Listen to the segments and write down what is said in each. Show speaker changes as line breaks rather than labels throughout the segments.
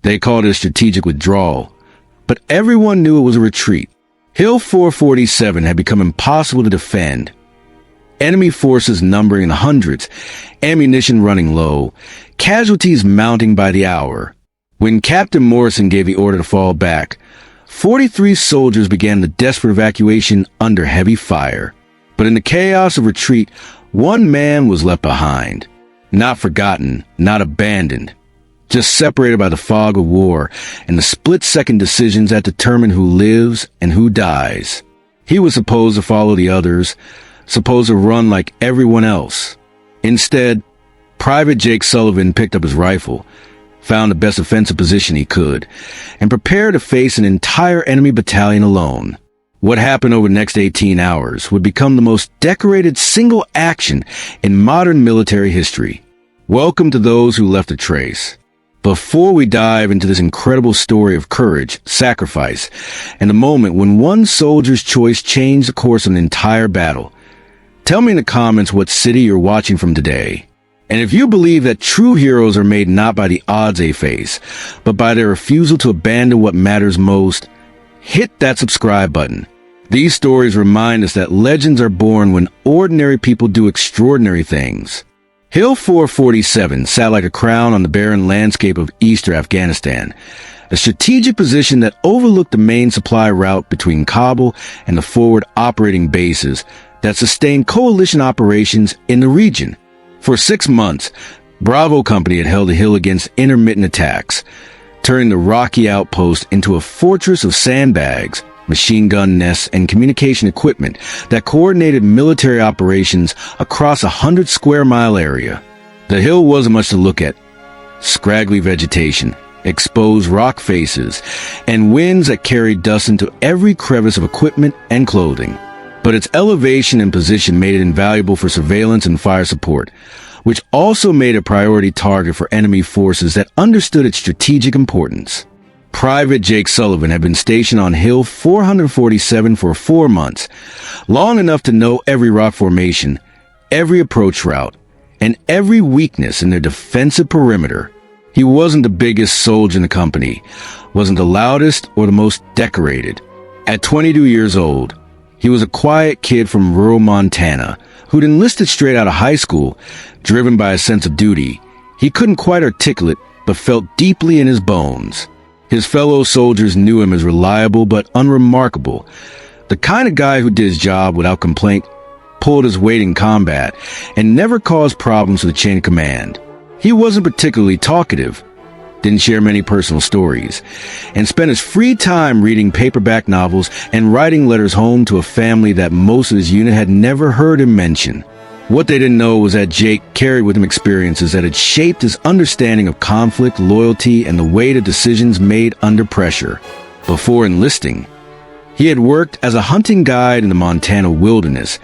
They called it a strategic withdrawal, but everyone knew it was a retreat. Hill 447 had become impossible to defend. Enemy forces numbering in the hundreds, ammunition running low, casualties mounting by the hour. When Captain Morrison gave the order to fall back, 43 soldiers began the desperate evacuation under heavy fire. But in the chaos of retreat, one man was left behind. Not forgotten, not abandoned. Just separated by the fog of war and the split-second decisions that determine who lives and who dies. He was supposed to follow the others, supposed to run like everyone else. Instead, Private Jake Sullivan picked up his rifle, found the best offensive position he could, and prepared to face an entire enemy battalion alone. What happened over the next 18 hours would become the most decorated single action in modern military history. Welcome to those who left a trace. Before we dive into this incredible story of courage, sacrifice, and the moment when one soldier's choice changed the course of an entire battle, tell me in the comments what city you're watching from today. And if you believe that true heroes are made not by the odds they face, but by their refusal to abandon what matters most, hit that subscribe button. These stories remind us that legends are born when ordinary people do extraordinary things. Hill 447 sat like a crown on the barren landscape of eastern Afghanistan, a strategic position that overlooked the main supply route between Kabul and the forward operating bases that sustained coalition operations in the region. For 6 months, Bravo Company had held the hill against intermittent attacks, turning the rocky outpost into a fortress of sandbags, machine gun nests, and communication equipment that coordinated military operations across a 100-square-mile area. The hill wasn't much to look at. Scraggly vegetation, exposed rock faces, and winds that carried dust into every crevice of equipment and clothing. But its elevation and position made it invaluable for surveillance and fire support, which also made a priority target for enemy forces that understood its strategic importance. Private Jake Sullivan had been stationed on Hill 447 for 4 months, long enough to know every rock formation, every approach route, and every weakness in their defensive perimeter. He wasn't the biggest soldier in the company, wasn't the loudest or the most decorated. At 22 years old, he was a quiet kid from rural Montana who'd enlisted straight out of high school, driven by a sense of duty. He couldn't quite articulate, but felt deeply in his bones. His fellow soldiers knew him as reliable but unremarkable, the kind of guy who did his job without complaint, pulled his weight in combat, and never caused problems to the chain of command. He wasn't particularly talkative, didn't share many personal stories, and spent his free time reading paperback novels and writing letters home to a family that most of his unit had never heard him mention. What they didn't know was that Jake carried with him experiences that had shaped his understanding of conflict, loyalty, and the weight of decisions made under pressure. Before enlisting, he had worked as a hunting guide in the Montana wilderness,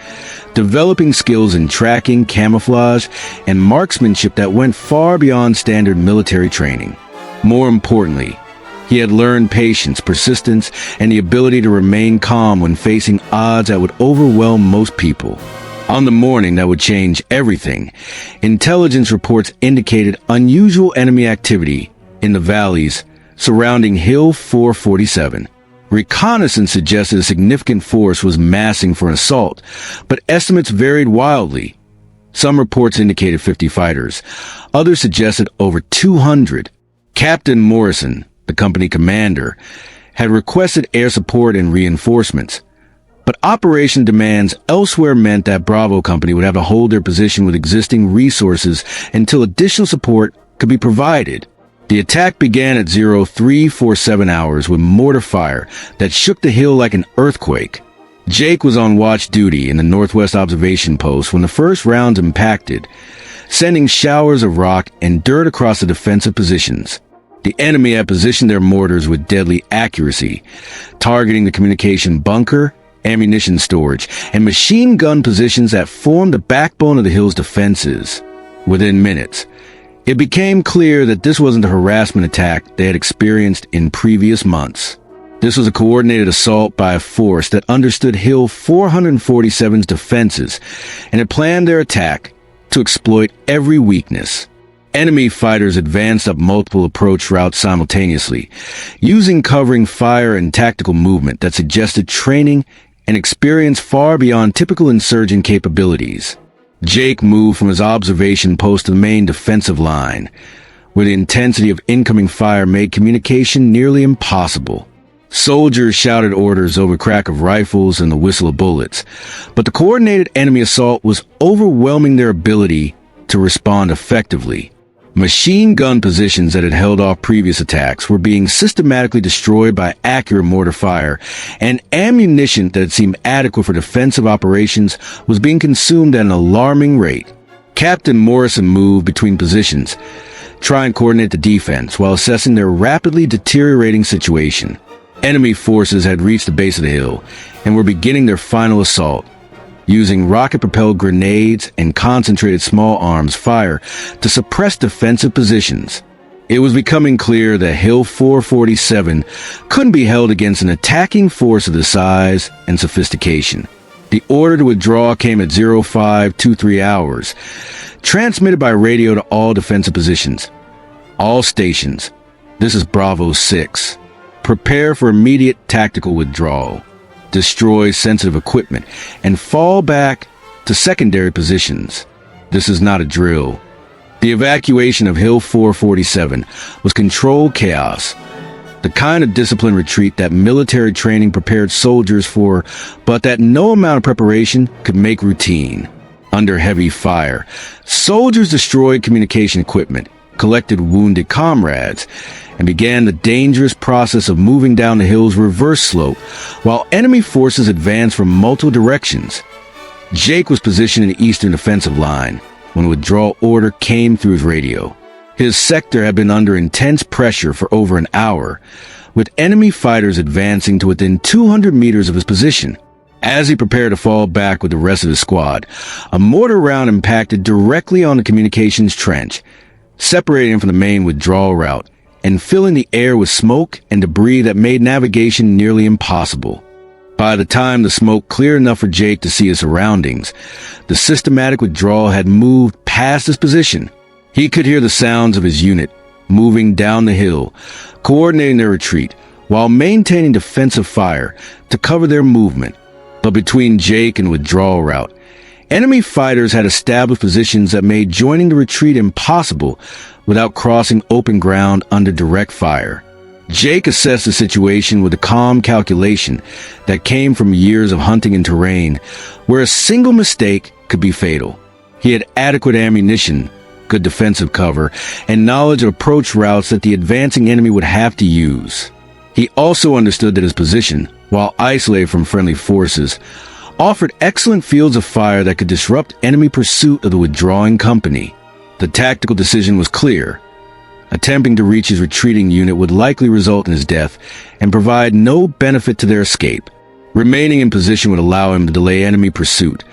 developing skills in tracking, camouflage, and marksmanship that went far beyond standard military training. More importantly, he had learned patience, persistence, and the ability to remain calm when facing odds that would overwhelm most people. On the morning that would change everything, intelligence reports indicated unusual enemy activity in the valleys surrounding Hill 447. Reconnaissance suggested a significant force was massing for an assault, but estimates varied wildly. Some reports indicated 50 fighters. Others suggested over 200. Captain Morrison, the company commander, had requested air support and reinforcements. But operation demands elsewhere meant that Bravo Company would have to hold their position with existing resources until additional support could be provided. The attack began at 0347 hours with mortar fire that shook the hill like an earthquake. Jake was on watch duty in the Northwest Observation Post when the first rounds impacted, sending showers of rock and dirt across the defensive positions. The enemy had positioned their mortars with deadly accuracy, targeting the communication bunker, ammunition storage, and machine gun positions that formed the backbone of the hill's defenses. Within minutes, it became clear that this wasn't the harassment attack they had experienced in previous months. This was a coordinated assault by a force that understood Hill 447's defenses and had planned their attack to exploit every weakness. Enemy fighters advanced up multiple approach routes simultaneously, using covering fire and tactical movement that suggested training and experience far beyond typical insurgent capabilities. Jake moved from his observation post to the main defensive line, where the intensity of incoming fire made communication nearly impossible. Soldiers shouted orders over crack of rifles and the whistle of bullets, but the coordinated enemy assault was overwhelming their ability to respond effectively. Machine gun positions that had held off previous attacks were being systematically destroyed by accurate mortar fire, and ammunition that had seemed adequate for defensive operations was being consumed at an alarming rate. Captain Morrison moved between positions, trying to coordinate the defense while assessing their rapidly deteriorating situation. Enemy forces had reached the base of the hill and were beginning their final assault, using rocket-propelled grenades and concentrated small arms fire to suppress defensive positions. It was becoming clear that Hill 447 couldn't be held against an attacking force of the size and sophistication. The order to withdraw came at 0523 hours, transmitted by radio to all defensive positions. All stations, this is Bravo 6. Prepare for immediate tactical withdrawal. Destroy sensitive equipment, and fall back to secondary positions. This is not a drill. The evacuation of Hill 447 was controlled chaos, the kind of disciplined retreat that military training prepared soldiers for, but that no amount of preparation could make routine. Under heavy fire, soldiers destroyed communication equipment, collected wounded comrades, and began the dangerous process of moving down the hill's reverse slope, while enemy forces advanced from multiple directions. Jake was positioned in the eastern defensive line when a withdrawal order came through his radio. His sector had been under intense pressure for over an hour, with enemy fighters advancing to within 200 meters of his position. As he prepared to fall back with the rest of his squad, a mortar round impacted directly on the communications trench, separating him from the main withdrawal route and filling the air with smoke and debris that made navigation nearly impossible. By the time the smoke cleared enough for Jake to see his surroundings, the systematic withdrawal had moved past his position. He could hear the sounds of his unit moving down the hill, coordinating their retreat while maintaining defensive fire to cover their movement. But between Jake and withdrawal route, enemy fighters had established positions that made joining the retreat impossible without crossing open ground under direct fire. Jake assessed the situation with a calm calculation that came from years of hunting in terrain where a single mistake could be fatal. He had adequate ammunition, good defensive cover, and knowledge of approach routes that the advancing enemy would have to use. He also understood that his position, while isolated from friendly forces, offered excellent fields of fire that could disrupt enemy pursuit of the withdrawing company. The tactical decision was clear. Attempting to reach his retreating unit would likely result in his death and provide no benefit to their escape. Remaining in position would allow him to delay enemy pursuit,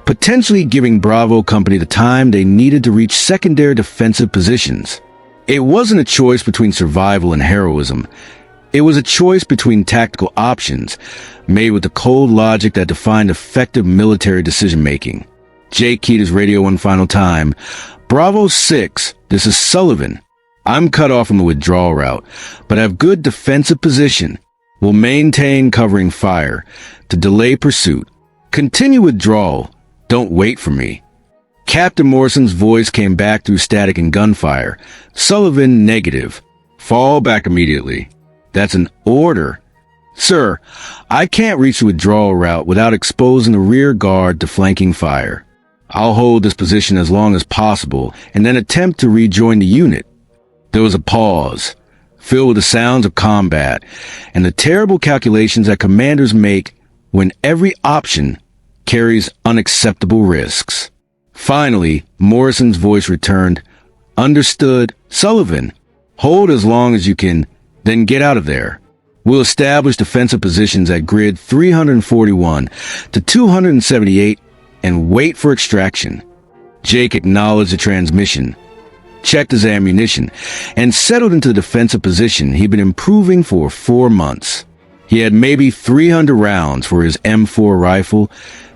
potentially giving Bravo Company the time they needed to reach secondary defensive positions. It wasn't a choice between survival and heroism. It was a choice between tactical options, made with the cold logic that defined effective military decision-making. Jake keyed his radio one final time. Bravo 6, this is Sullivan. I'm cut off from the withdrawal route, but have good defensive position. Will maintain covering fire to delay pursuit. Continue withdrawal. Don't wait for me. Captain Morrison's voice came back through static and gunfire. Sullivan, negative. Fall back immediately. That's an order. Sir, I can't reach the withdrawal route without exposing the rear guard to flanking fire. I'll hold this position as long as possible and then attempt to rejoin the unit. There was a pause, filled with the sounds of combat and the terrible calculations that commanders make when every option carries unacceptable risks. Finally, Morrison's voice returned. Understood, Sullivan. Hold as long as you can, then get out of there. We'll establish defensive positions at grid 341 to 278 and wait for extraction. Jake acknowledged the transmission, checked his ammunition, and settled into the defensive position he'd been improving for 4 months. He had maybe 300 rounds for his M4 rifle,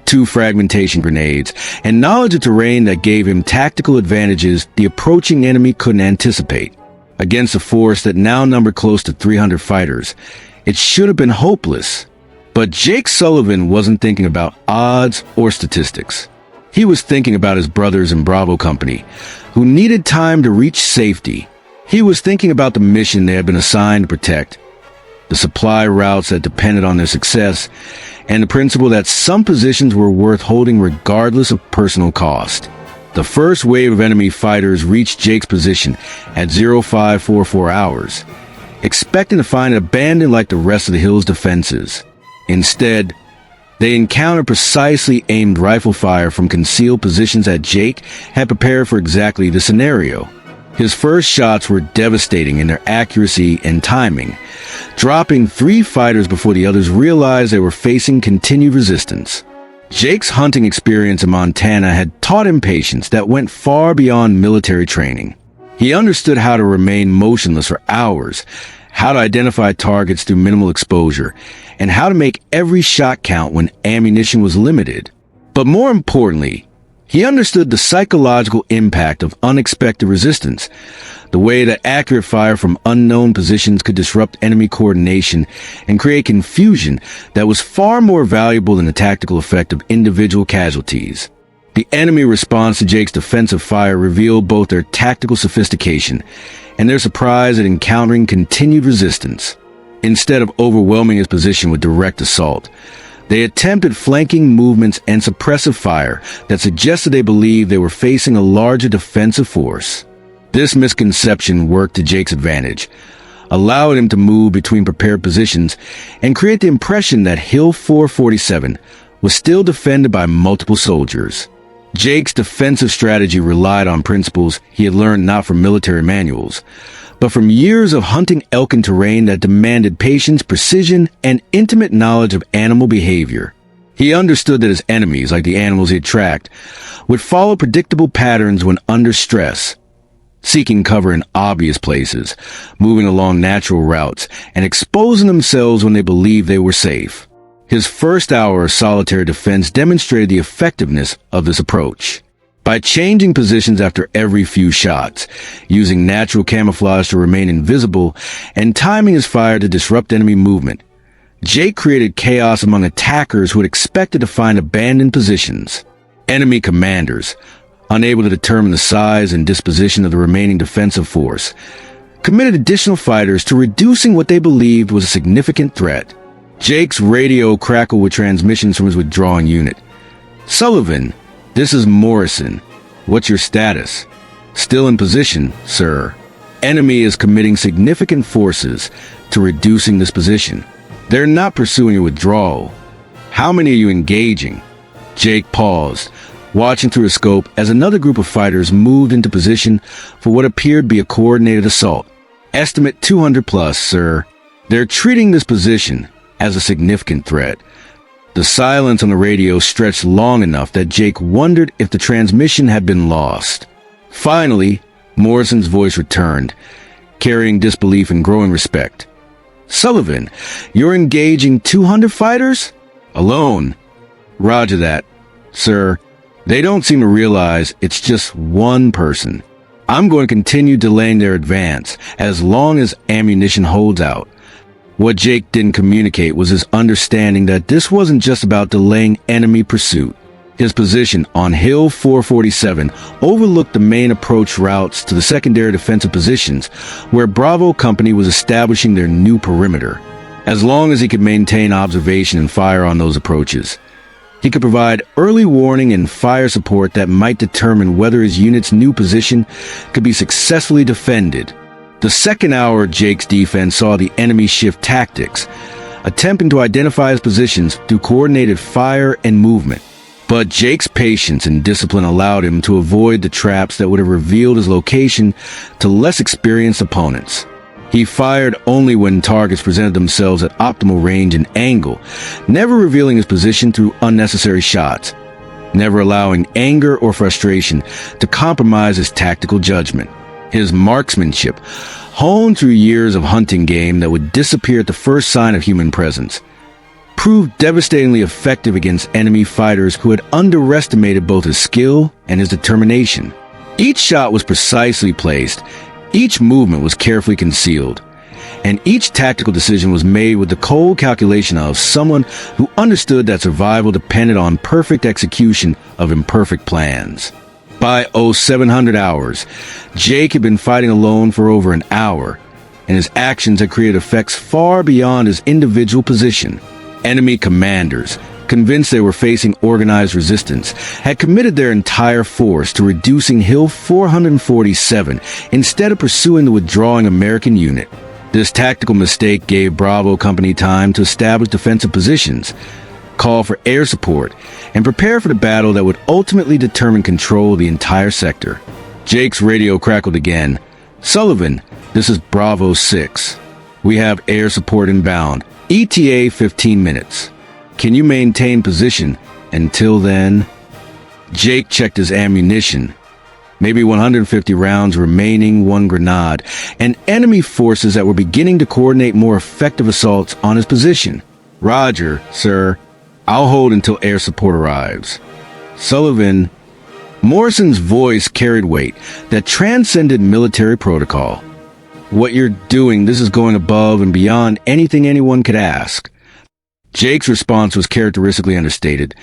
2 fragmentation grenades, and knowledge of terrain that gave him tactical advantages the approaching enemy couldn't anticipate. Against a force that now numbered close to 300 fighters, it should have been hopeless. But Jake Sullivan wasn't thinking about odds or statistics. He was thinking about his brothers in Bravo Company, who needed time to reach safety. He was thinking about the mission they had been assigned to protect, the supply routes that depended on their success, and the principle that some positions were worth holding regardless of personal cost. The first wave of enemy fighters reached Jake's position at 0544 hours, expecting to find it abandoned like the rest of the hill's defenses. Instead, they encountered precisely aimed rifle fire from concealed positions that Jake had prepared for exactly the scenario. His first shots were devastating in their accuracy and timing, dropping 3 fighters before the others realized they were facing continued resistance. Jake's hunting experience in Montana had taught him patience that went far beyond military training. He understood how to remain motionless for hours, how to identify targets through minimal exposure, and how to make every shot count when ammunition was limited. But more importantly, he understood the psychological impact of unexpected resistance, the way that accurate fire from unknown positions could disrupt enemy coordination and create confusion that was far more valuable than the tactical effect of individual casualties. The enemy response to Jake's defensive fire revealed both their tactical sophistication and their surprise at encountering continued resistance. Instead of overwhelming his position with direct assault, they attempted flanking movements and suppressive fire that suggested they believed they were facing a larger defensive force. This misconception worked to Jake's advantage, allowing him to move between prepared positions and create the impression that Hill 447 was still defended by multiple soldiers. Jake's defensive strategy relied on principles he had learned not from military manuals, but from years of hunting elk in terrain that demanded patience, precision, and intimate knowledge of animal behavior. He understood that his enemies, like the animals he had tracked, would follow predictable patterns when under stress, seeking cover in obvious places, moving along natural routes, and exposing themselves when they believed they were safe. His first hour of solitary defense demonstrated the effectiveness of this approach. By changing positions after every few shots, using natural camouflage to remain invisible, and timing his fire to disrupt enemy movement, Jake created chaos among attackers who had expected to find abandoned positions. Enemy commanders, unable to determine the size and disposition of the remaining defensive force, committed additional fighters to reducing what they believed was a significant threat. Jake's radio crackled with transmissions from his withdrawing unit. "Sullivan, this is Morrison. What's your status?" "Still in position, sir. Enemy is committing significant forces to reducing this position. They're not pursuing a withdrawal. How many are you engaging?" Jake paused, watching through a scope as another group of fighters moved into position for what appeared to be a coordinated assault. "Estimate 200 plus, sir. They're treating this position as a significant threat." The silence on the radio stretched long enough that Jake wondered if the transmission had been lost. Finally, Morrison's voice returned, carrying disbelief and growing respect. "Sullivan, you're engaging 200 fighters? Alone?" "Roger that, sir. They don't seem to realize it's just one person. I'm going to continue delaying their advance as long as ammunition holds out." What Jake didn't communicate was his understanding that this wasn't just about delaying enemy pursuit. His position on Hill 447 overlooked the main approach routes to the secondary defensive positions where Bravo Company was establishing their new perimeter. As long as he could maintain observation and fire on those approaches, he could provide early warning and fire support that might determine whether his unit's new position could be successfully defended. The second hour of Jake's defense saw the enemy shift tactics, attempting to identify his positions through coordinated fire and movement. But Jake's patience and discipline allowed him to avoid the traps that would have revealed his location to less experienced opponents. He fired only when targets presented themselves at optimal range and angle, never revealing his position through unnecessary shots, never allowing anger or frustration to compromise his tactical judgment. His marksmanship, honed through years of hunting game that would disappear at the first sign of human presence, proved devastatingly effective against enemy fighters who had underestimated both his skill and his determination. Each shot was precisely placed, each movement was carefully concealed, and each tactical decision was made with the cold calculation of someone who understood that survival depended on perfect execution of imperfect plans. By 0700 hours, Jake had been fighting alone for over an hour, and his actions had created effects far beyond his individual position. Enemy commanders, convinced they were facing organized resistance, had committed their entire force to reducing Hill 447 instead of pursuing the withdrawing American unit. This tactical mistake gave Bravo Company time to establish defensive positions, call for air support, and prepare for the battle that would ultimately determine control of the entire sector. Jake's radio crackled again. "Sullivan, this is Bravo 6. We have air support inbound. ETA 15 minutes. Can you maintain position until then?" Jake checked his ammunition. Maybe 150 rounds remaining, one grenade, and enemy forces that were beginning to coordinate more effective assaults on his position. "Roger, sir. I'll hold until air support arrives." Sullivan. Morrison's voice carried weight that transcended military protocol. "What you're doing, this is going above and beyond anything anyone could ask." Jake's response was characteristically understated.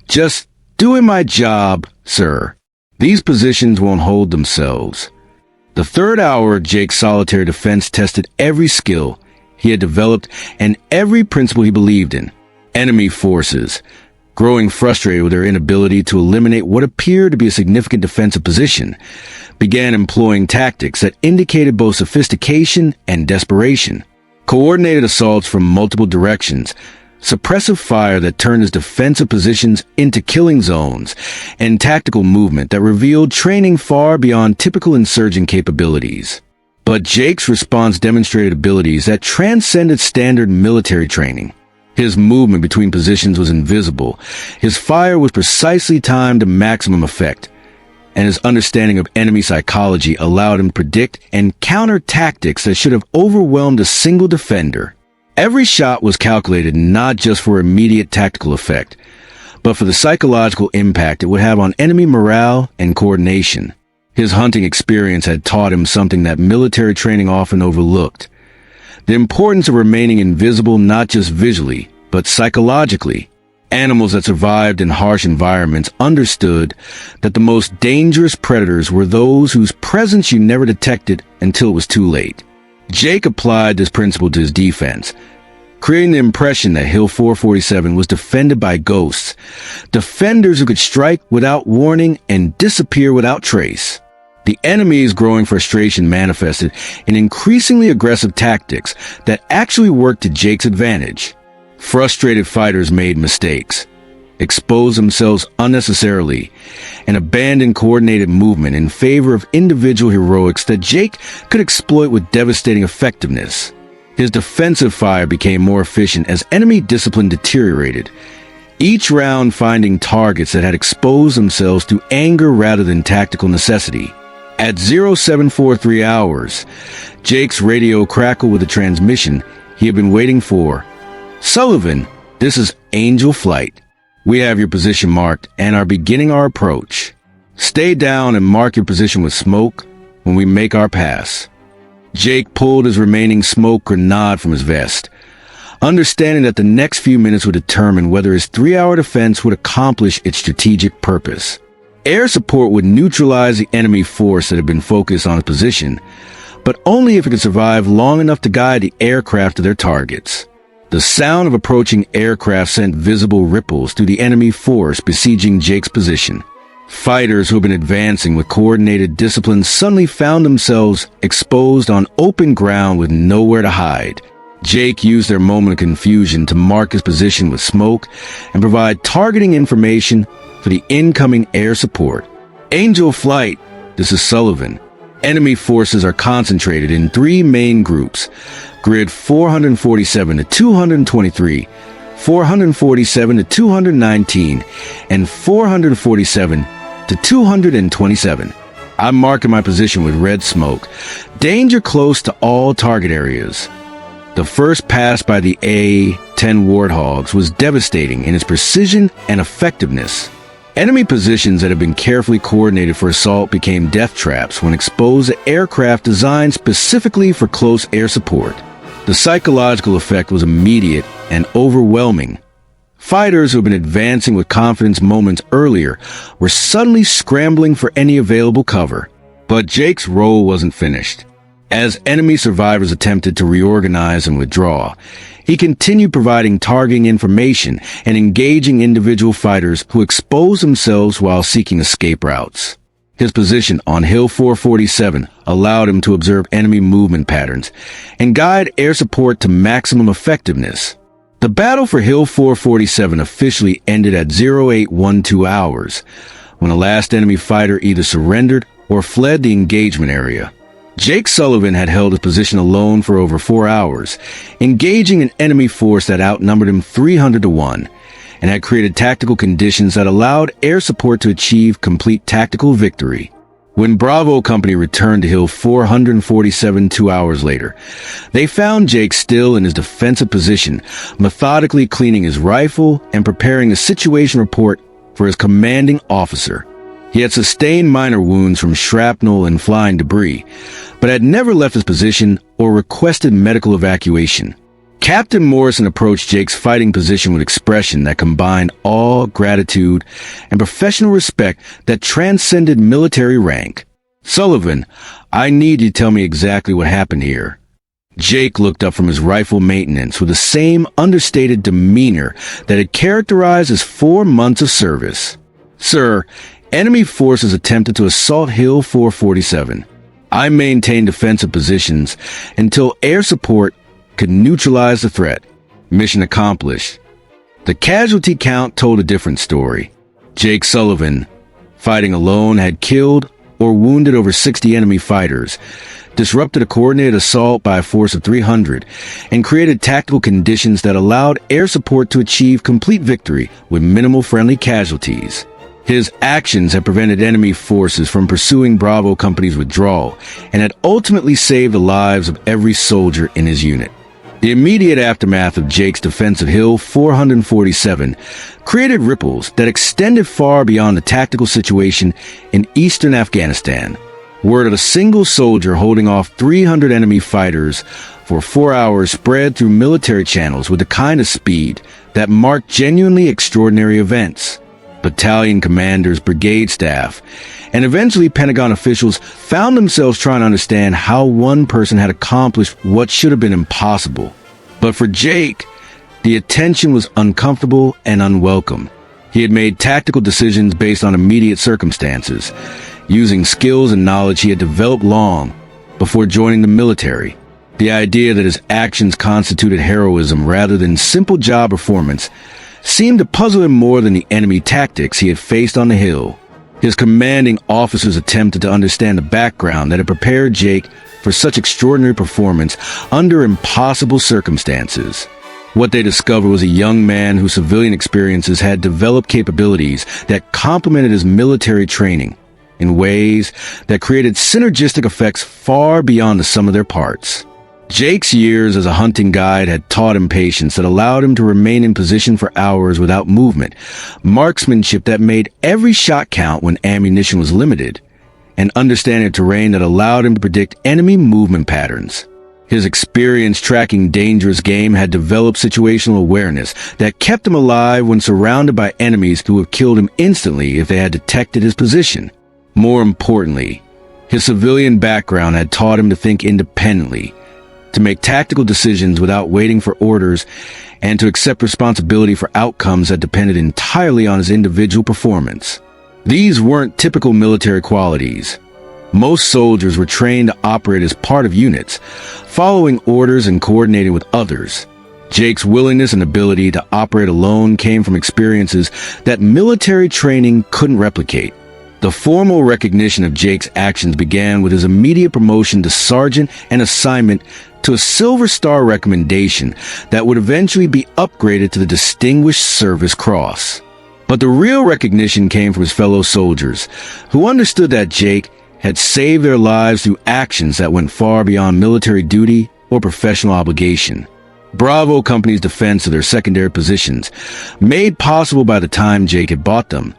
"Just doing my job, sir. These positions won't hold themselves." The third hour of Jake's solitary defense tested every skill he had developed and every principle he believed in. Enemy forces, growing frustrated with their inability to eliminate what appeared to be a significant defensive position, began employing tactics that indicated both sophistication and desperation. Coordinated assaults from multiple directions, suppressive fire that turned his defensive positions into killing zones, and tactical movement that revealed training far beyond typical insurgent capabilities. But Jake's response demonstrated abilities that transcended standard military training. His movement between positions was invisible, his fire was precisely timed to maximum effect, and his understanding of enemy psychology allowed him to predict and counter tactics that should have overwhelmed a single defender. Every shot was calculated not just for immediate tactical effect, but for the psychological impact it would have on enemy morale and coordination. His hunting experience had taught him something that military training often overlooked: the importance of remaining invisible not just visually, but psychologically. Animals that survived in harsh environments understood that the most dangerous predators were those whose presence you never detected until it was too late. Jake applied this principle to his defense, creating the impression that Hill 447 was defended by ghosts, defenders who could strike without warning and disappear without trace. The enemy's growing frustration manifested in increasingly aggressive tactics that actually worked to Jake's advantage. Frustrated fighters made mistakes, exposed themselves unnecessarily, and abandoned coordinated movement in favor of individual heroics that Jake could exploit with devastating effectiveness. His defensive fire became more efficient as enemy discipline deteriorated, each round finding targets that had exposed themselves to anger rather than tactical necessity. At 0743 hours, Jake's radio crackled with the transmission he had been waiting for. "Sullivan, this is Angel Flight. We have your position marked and are beginning our approach. Stay down and mark your position with smoke when we make our pass." Jake pulled his remaining smoke grenade from his vest, understanding that the next few minutes would determine whether his 3-hour defense would accomplish its strategic purpose. Air support would neutralize the enemy force that had been focused on his position, but only if it could survive long enough to guide the aircraft to their targets. The sound of approaching aircraft sent visible ripples through the enemy force besieging Jake's position. Fighters who had been advancing with coordinated discipline suddenly found themselves exposed on open ground with nowhere to hide. Jake used their moment of confusion to mark his position with smoke and provide targeting information for the incoming air support. "Angel Flight, this is Sullivan. Enemy forces are concentrated in 3 main groups: grid 447 to 223, 447 to 219, and 447 to 227. I'm marking my position with red smoke. Danger close to all target areas." The first pass by the A-10 Warthogs was devastating in its precision and effectiveness. Enemy positions that had been carefully coordinated for assault became death traps when exposed to aircraft designed specifically for close air support. The psychological effect was immediate and overwhelming. Fighters who had been advancing with confidence moments earlier were suddenly scrambling for any available cover. But Jake's role wasn't finished. As enemy survivors attempted to reorganize and withdraw, he continued providing targeting information and engaging individual fighters who exposed themselves while seeking escape routes. His position on Hill 447 allowed him to observe enemy movement patterns and guide air support to maximum effectiveness. The battle for Hill 447 officially ended at 0812 hours, when the last enemy fighter either surrendered or fled the engagement area. Jake Sullivan had held his position alone for over 4 hours, engaging an enemy force that outnumbered him 300-1, and had created tactical conditions that allowed air support to achieve complete tactical victory. When Bravo Company returned to Hill 447 2 hours later, they found Jake still in his defensive position, methodically cleaning his rifle and preparing a situation report for his commanding officer. He had sustained minor wounds from shrapnel and flying debris, but had never left his position or requested medical evacuation. Captain Morrison approached Jake's fighting position with expression that combined awe, gratitude, and professional respect that transcended military rank. "Sullivan, I need you to tell me exactly what happened here." Jake looked up from his rifle maintenance with the same understated demeanor that had characterized his 4 months of service. "Sir, enemy forces attempted to assault Hill 447. I maintained defensive positions until air support could neutralize the threat. Mission accomplished." The casualty count told a different story. Jake Sullivan, fighting alone, had killed or wounded over 60 enemy fighters, disrupted a coordinated assault by a force of 300, and created tactical conditions that allowed air support to achieve complete victory with minimal friendly casualties. His actions had prevented enemy forces from pursuing Bravo Company's withdrawal and had ultimately saved the lives of every soldier in his unit. The immediate aftermath of Jake's defense of Hill 447 created ripples that extended far beyond the tactical situation in eastern Afghanistan. Word of a single soldier holding off 300 enemy fighters for 4 hours spread through military channels with the kind of speed that marked genuinely extraordinary events. Battalion commanders, brigade staff, and eventually Pentagon officials found themselves trying to understand how one person had accomplished what should have been impossible. But for Jake, the attention was uncomfortable and unwelcome. He had made tactical decisions based on immediate circumstances, using skills and knowledge he had developed long before joining the military. The idea that his actions constituted heroism rather than simple job performance seemed to puzzle him more than the enemy tactics he had faced on the Hill. His commanding officers attempted to understand the background that had prepared Jake for such extraordinary performance under impossible circumstances. What they discovered was a young man whose civilian experiences had developed capabilities that complemented his military training in ways that created synergistic effects far beyond the sum of their parts. Jake's years as a hunting guide had taught him patience that allowed him to remain in position for hours without movement, marksmanship that made every shot count when ammunition was limited, and understanding of terrain that allowed him to predict enemy movement patterns. His experience tracking dangerous game had developed situational awareness that kept him alive when surrounded by enemies who would have killed him instantly if they had detected his position. More importantly, his civilian background had taught him to think independently, to make tactical decisions without waiting for orders, and to accept responsibility for outcomes that depended entirely on his individual performance. These weren't typical military qualities. Most soldiers were trained to operate as part of units, following orders and coordinating with others. Jake's willingness and ability to operate alone came from experiences that military training couldn't replicate. The formal recognition of Jake's actions began with his immediate promotion to sergeant and assignment to a Silver Star recommendation that would eventually be upgraded to the Distinguished Service Cross. But the real recognition came from his fellow soldiers, who understood that Jake had saved their lives through actions that went far beyond military duty or professional obligation. Bravo Company's defense of their secondary positions, made possible by the time Jake had bought them,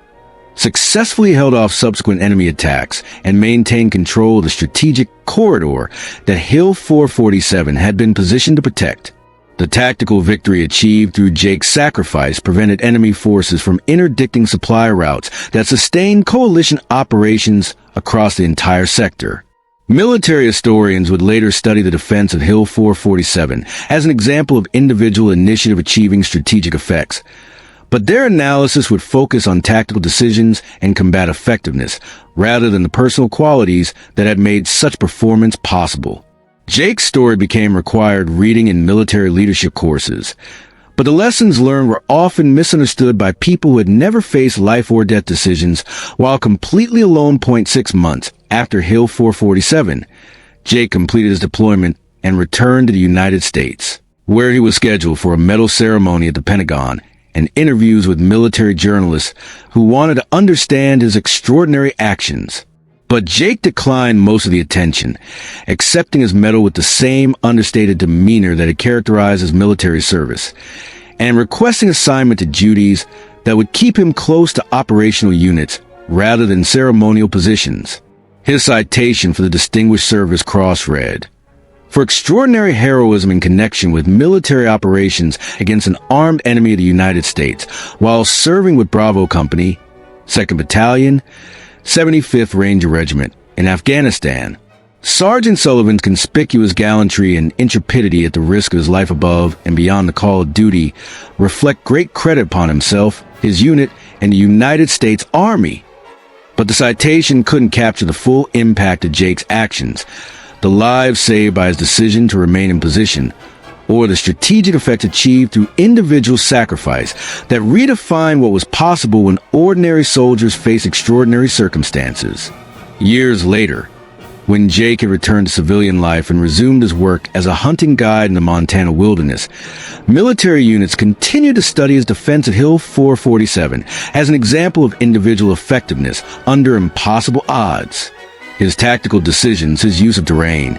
successfully held off subsequent enemy attacks and maintained control of the strategic corridor that Hill 447 had been positioned to protect. The tactical victory achieved through Jake's sacrifice prevented enemy forces from interdicting supply routes that sustained coalition operations across the entire sector. Military historians would later study the defense of Hill 447 as an example of individual initiative achieving strategic effects. But their analysis would focus on tactical decisions and combat effectiveness, rather than the personal qualities that had made such performance possible. Jake's story became required reading in military leadership courses, but the lessons learned were often misunderstood by people who had never faced life or death decisions. While completely alone 0.6 months after Hill 447, Jake completed his deployment and returned to the United States, where he was scheduled for a medal ceremony at the Pentagon and interviews with military journalists who wanted to understand his extraordinary actions. But Jake declined most of the attention, accepting his medal with the same understated demeanor that had characterized his military service, and requesting assignment to duties that would keep him close to operational units rather than ceremonial positions. His citation for the Distinguished Service Cross read, "For extraordinary heroism in connection with military operations against an armed enemy of the United States while serving with Bravo Company, 2nd Battalion, 75th Ranger Regiment in Afghanistan. Sergeant Sullivan's conspicuous gallantry and intrepidity at the risk of his life above and beyond the call of duty reflect great credit upon himself, his unit, and the United States Army." But the citation couldn't capture the full impact of Jake's actions, the lives saved by his decision to remain in position, or the strategic effects achieved through individual sacrifice that redefined what was possible when ordinary soldiers face extraordinary circumstances. Years later, when Jake had returned to civilian life and resumed his work as a hunting guide in the Montana wilderness, military units continued to study his defense of Hill 447 as an example of individual effectiveness under impossible odds. His tactical decisions, his use of terrain,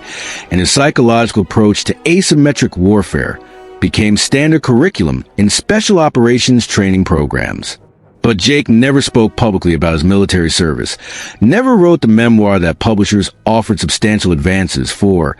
and his psychological approach to asymmetric warfare became standard curriculum in special operations training programs. But Jake never spoke publicly about his military service, never wrote the memoir that publishers offered substantial advances for,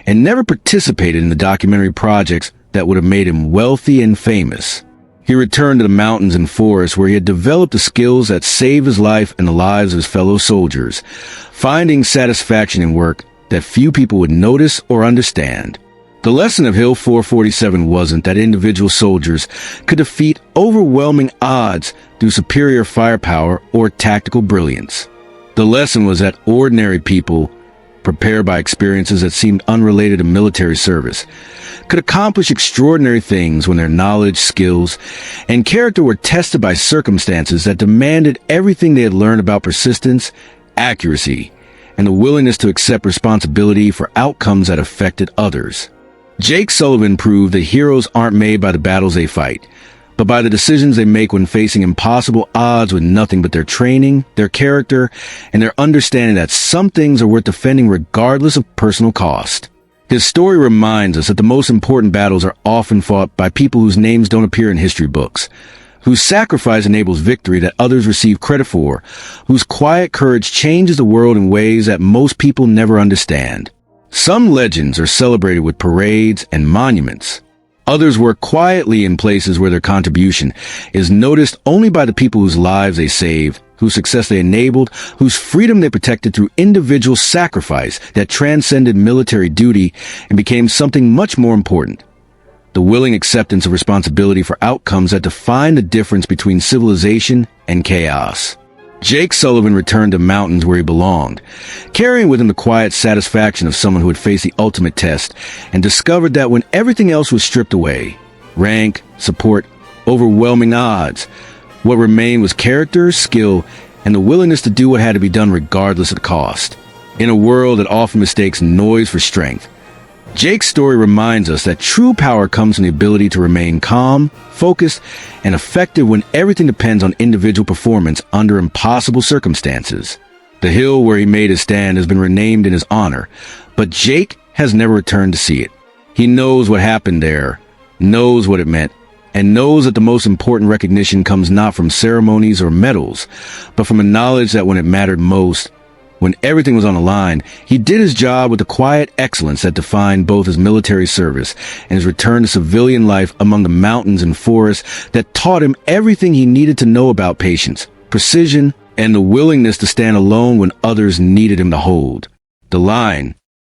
and never participated in the documentary projects that would have made him wealthy and famous. He returned to the mountains and forests where he had developed the skills that saved his life and the lives of his fellow soldiers, finding satisfaction in work that few people would notice or understand. The lesson of Hill 447 wasn't that individual soldiers could defeat overwhelming odds through superior firepower or tactical brilliance. The lesson was that ordinary people, prepared by experiences that seemed unrelated to military service, could accomplish extraordinary things when their knowledge, skills, and character were tested by circumstances that demanded everything they had learned about persistence, accuracy, and the willingness to accept responsibility for outcomes that affected others. Jake Sullivan proved that heroes aren't made by the battles they fight, but by the decisions they make when facing impossible odds with nothing but their training, their character, and their understanding that some things are worth defending regardless of personal cost. His story reminds us that the most important battles are often fought by people whose names don't appear in history books, whose sacrifice enables victory that others receive credit for, whose quiet courage changes the world in ways that most people never understand. Some legends are celebrated with parades and monuments. Others work quietly in places where their contribution is noticed only by the people whose lives they saved, whose success they enabled, whose freedom they protected through individual sacrifice that transcended military duty and became something much more important: the willing acceptance of responsibility for outcomes that define the difference between civilization and chaos. Jake Sullivan returned to mountains where he belonged, carrying with him the quiet satisfaction of someone who had faced the ultimate test and discovered that when everything else was stripped away, rank, support, overwhelming odds, what remained was character, skill, and the willingness to do what had to be done regardless of the cost. In a world that often mistakes noise for strength, Jake's story reminds us that true power comes from the ability to remain calm, focused, and effective when everything depends on individual performance under impossible circumstances. The hill where he made his stand has been renamed in his honor, but Jake has never returned to see it. He knows what happened there, knows what it meant, and knows that the most important recognition comes not from ceremonies or medals, but from a knowledge that when it mattered most, when everything was on the line, he did his job with the quiet excellence that defined both his military service and his return to civilian life among the mountains and forests that taught him everything he needed to know about patience, precision, and the willingness to stand alone when others needed him to hold. The line,